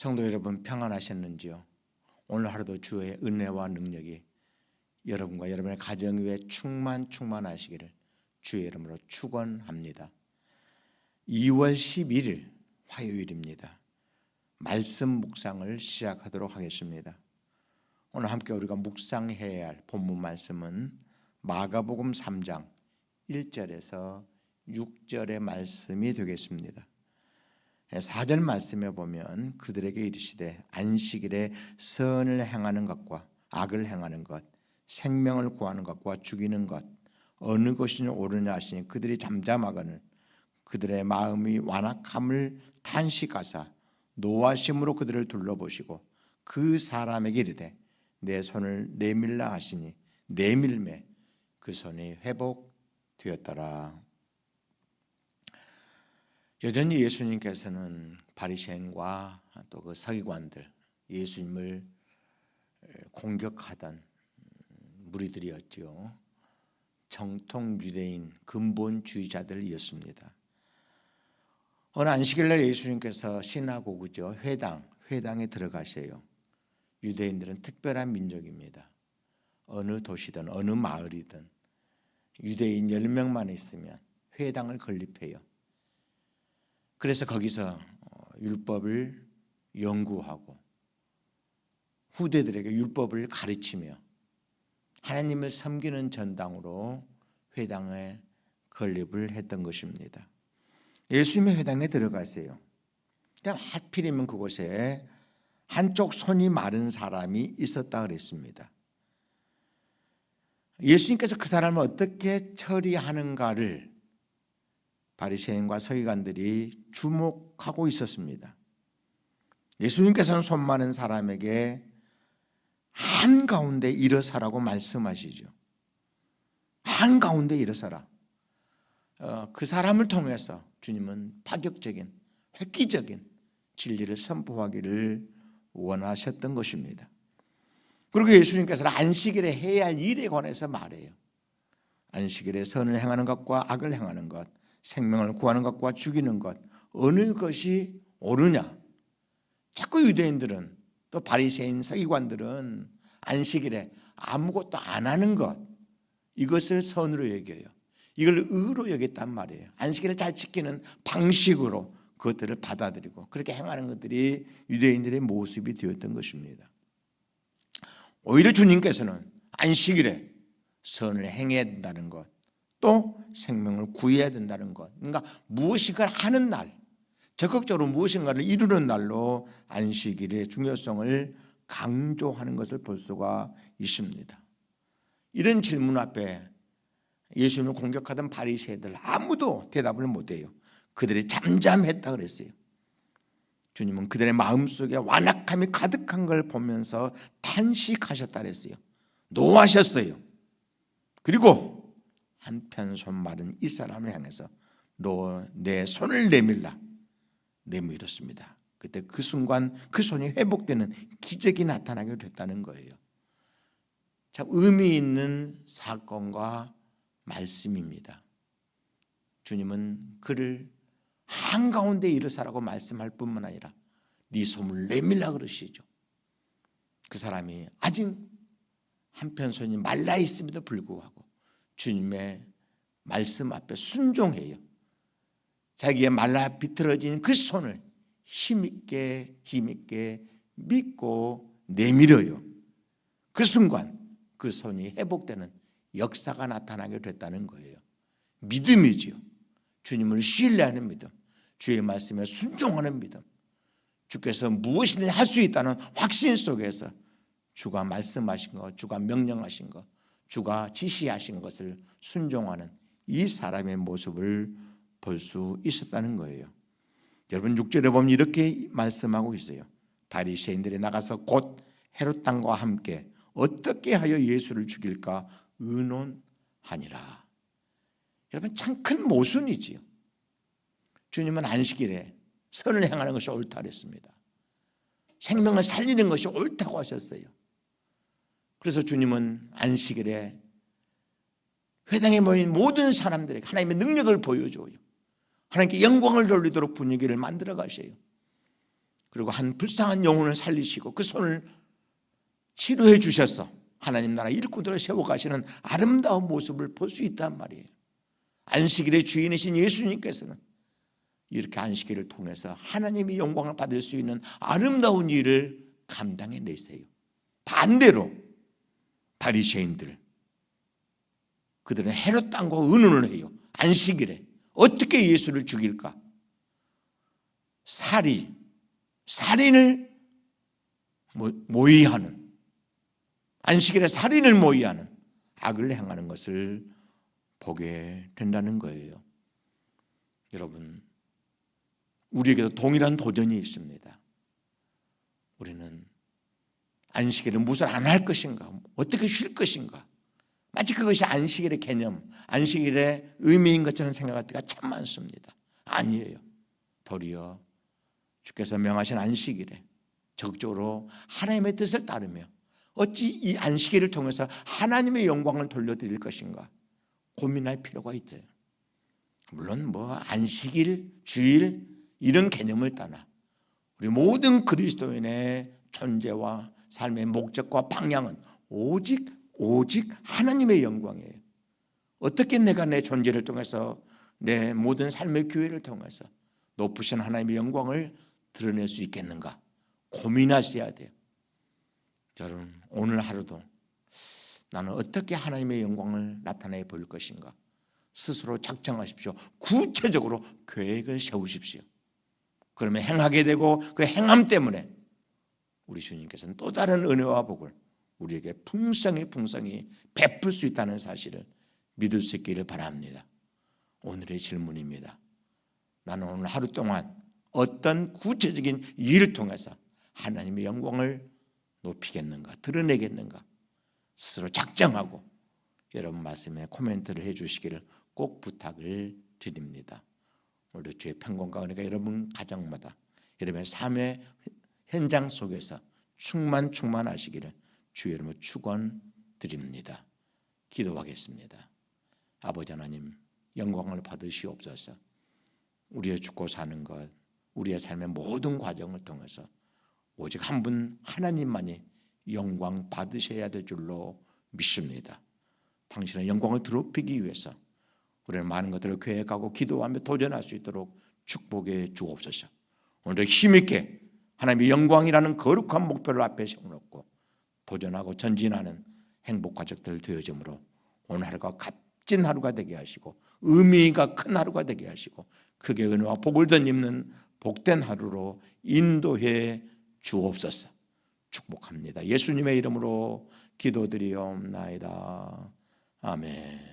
성도 여러분, 평안하셨는지요? 오늘 하루도 주의 은혜와 능력이 여러분과 여러분의 가정 위에 충만하시기를 주의 이름으로 축원합니다. 2월 11일 화요일입니다. 말씀 묵상을 시작하도록 하겠습니다. 오늘 함께 우리가 묵상해야 할 본문 말씀은 마가복음 3장 1절에서 6절의 말씀이 되겠습니다. 4절 말씀에 보면 그들에게 이르시되 안식일에 선을 행하는 것과 악을 행하는 것, 생명을 구하는 것과 죽이는 것 어느 것이 옳으냐 하시니 그들이 잠잠하거늘 그들의 마음이 완악함을 탄식하사 노하심으로 그들을 둘러보시고 그 사람에게 이르되 내 손을 내밀라 하시니 내밀매 그 손이 회복되었더라. 여전히 예수님께서는 바리새인과 또 그 서기관들, 예수님을 공격하던 무리들이었죠. 정통 유대인 근본주의자들이었습니다. 어느 안식일날 예수님께서 시나고그죠, 회당에 들어가세요. 유대인들은 특별한 민족입니다. 어느 도시든 어느 마을이든 유대인 10명만 있으면 회당을 건립해요. 그래서 거기서 율법을 연구하고 후대들에게 율법을 가르치며 하나님을 섬기는 전당으로 회당에 건립을 했던 것입니다. 예수님의 회당에 들어가세요. 하필이면 그곳에 한쪽 손이 마른 사람이 있었다 그랬습니다. 예수님께서 그 사람을 어떻게 처리하는가를 바리새인과 서기관들이 주목하고 있었습니다. 예수님께서는 손 마른 사람에게 한가운데 일어서라고 말씀하시죠. 한가운데 일어서라. 그 사람을 통해서 주님은 파격적인, 획기적인 진리를 선포하기를 원하셨던 것입니다. 그리고 예수님께서는 안식일에 해야 할 일에 관해서 말해요. 안식일에 선을 행하는 것과 악을 행하는 것, 생명을 구하는 것과 죽이는 것 어느 것이 옳으냐. 자꾸 유대인들은 또 바리새인 서기관들은 안식일에 아무것도 안 하는 것 이것을 선으로 여겨요. 이걸 의로 여겼단 말이에요. 안식일을 잘 지키는 방식으로 그것들을 받아들이고 그렇게 행하는 것들이 유대인들의 모습이 되었던 것입니다. 오히려 주님께서는 안식일에 선을 행해야 된다는 것, 또 생명을 구해야 된다는 것, 그러니까 무엇인가를 하는 날, 적극적으로 무엇인가를 이루는 날로 안식일의 중요성을 강조하는 것을 볼 수가 있습니다. 이런 질문 앞에 예수님을 공격하던 바리새인들 아무도 대답을 못해요. 그들이 잠잠했다 그랬어요. 주님은 그들의 마음속에 완악함이 가득한 걸 보면서 탄식하셨다 그랬어요. 노하셨어요. 그리고 한편 손 마른 이 사람을 향해서 너 내 손을 내밀라 내밀었습니다. 그때 그 순간 그 손이 회복되는 기적이 나타나게 됐다는 거예요. 참 의미 있는 사건과 말씀입니다. 주님은 그를 한가운데 일어서라고 말씀할 뿐만 아니라 네 손을 내밀라 그러시죠. 그 사람이 아직 한편 손이 말라 있음에도 불구하고 주님의 말씀 앞에 순종해요. 자기의 말라 비틀어진 그 손을 힘있게 믿고 내밀어요. 그 순간 그 손이 회복되는 역사가 나타나게 됐다는 거예요. 믿음이지요. 주님을 신뢰하는 믿음, 주의 말씀에 순종하는 믿음, 주께서 무엇이든 할 수 있다는 확신 속에서 주가 말씀하신 것, 주가 명령하신 것, 주가 지시하신 것을 순종하는 이 사람의 모습을 볼 수 있었다는 거예요. 여러분 6절에 보면 이렇게 말씀하고 있어요. 바리새인들이 나가서 곧 헤롯 왕과 함께 어떻게 하여 예수를 죽일까 의논하니라. 여러분 참 큰 모순이지요. 주님은 안식일에 선을 행하는 것이 옳다 그랬습니다. 생명을 살리는 것이 옳다고 하셨어요. 그래서 주님은 안식일에 회당에 모인 모든 사람들에게 하나님의 능력을 보여줘요. 하나님께 영광을 돌리도록 분위기를 만들어 가셔요. 그리고 한 불쌍한 영혼을 살리시고 그 손을 치료해 주셔서 하나님 나라 일꾼들을 세워가시는 아름다운 모습을 볼 수 있단 말이에요. 안식일의 주인이신 예수님께서는 이렇게 안식일을 통해서 하나님의 영광을 받을 수 있는 아름다운 일을 감당해 내세요. 반대로 바리새인들, 그들은 헤롯 땅과 의논을 해요. 안식일에 어떻게 예수를 죽일까? 살인을 모의하는, 안식일에 살인을 모의하는 악을 행하는 것을 보게 된다는 거예요. 여러분, 우리에게도 동일한 도전이 있습니다. 우리는 안식일에 무엇을 안 할 것인가? 어떻게 쉴 것인가? 마치 그것이 안식일의 개념, 안식일의 의미인 것처럼 생각할 때가 참 많습니다. 아니에요. 도리어 주께서 명하신 안식일에 적극적으로 하나님의 뜻을 따르며 어찌 이 안식일을 통해서 하나님의 영광을 돌려드릴 것인가 고민할 필요가 있대요. 물론 안식일, 주일 이런 개념을 떠나 우리 모든 그리스도인의 존재와 삶의 목적과 방향은 오직 하나님의 영광이에요. 어떻게 내가 내 존재를 통해서 내 모든 삶의 기회를 통해서 높으신 하나님의 영광을 드러낼 수 있겠는가 고민하셔야 돼요. 여러분, 오늘 하루도 나는 어떻게 하나님의 영광을 나타내 볼 것인가 스스로 작정하십시오. 구체적으로 계획을 세우십시오. 그러면 행하게 되고 그 행함 때문에 우리 주님께서는 또 다른 은혜와 복을 우리에게 풍성히 베풀 수 있다는 사실을 믿을 수 있기를 바랍니다. 오늘의 질문입니다. 나는 오늘 하루 동안 어떤 구체적인 일을 통해서 하나님의 영광을 높이겠는가, 드러내겠는가 스스로 작정하고 여러분 말씀에 코멘트를 해주시기를 꼭 부탁을 드립니다. 오늘 주의 평강과 은혜가 여러분 가정마다 여러분의 삶의 현장 속에서 충만하시기를 주의 이름으로 축원드립니다. 기도하겠습니다. 아버지 하나님, 영광을 받으시옵소서. 우리의 죽고 사는 것, 우리의 삶의 모든 과정을 통해서 오직 한 분 하나님만이 영광 받으셔야 될 줄로 믿습니다. 당신의 영광을 드높이기 위해서 우리는 많은 것들을 계획하고 기도하며 도전할 수 있도록 축복해 주옵소서. 오늘도 힘있게 하나님의 영광이라는 거룩한 목표를 앞에 세워놓고 도전하고 전진하는 행복 가족들 되어지므로 오늘 하루가 값진 하루가 되게 하시고 의미가 큰 하루가 되게 하시고 크게 은혜와 복을 덧입는 복된 하루로 인도해 주옵소서. 축복합니다. 예수님의 이름으로 기도드리옵나이다. 아멘.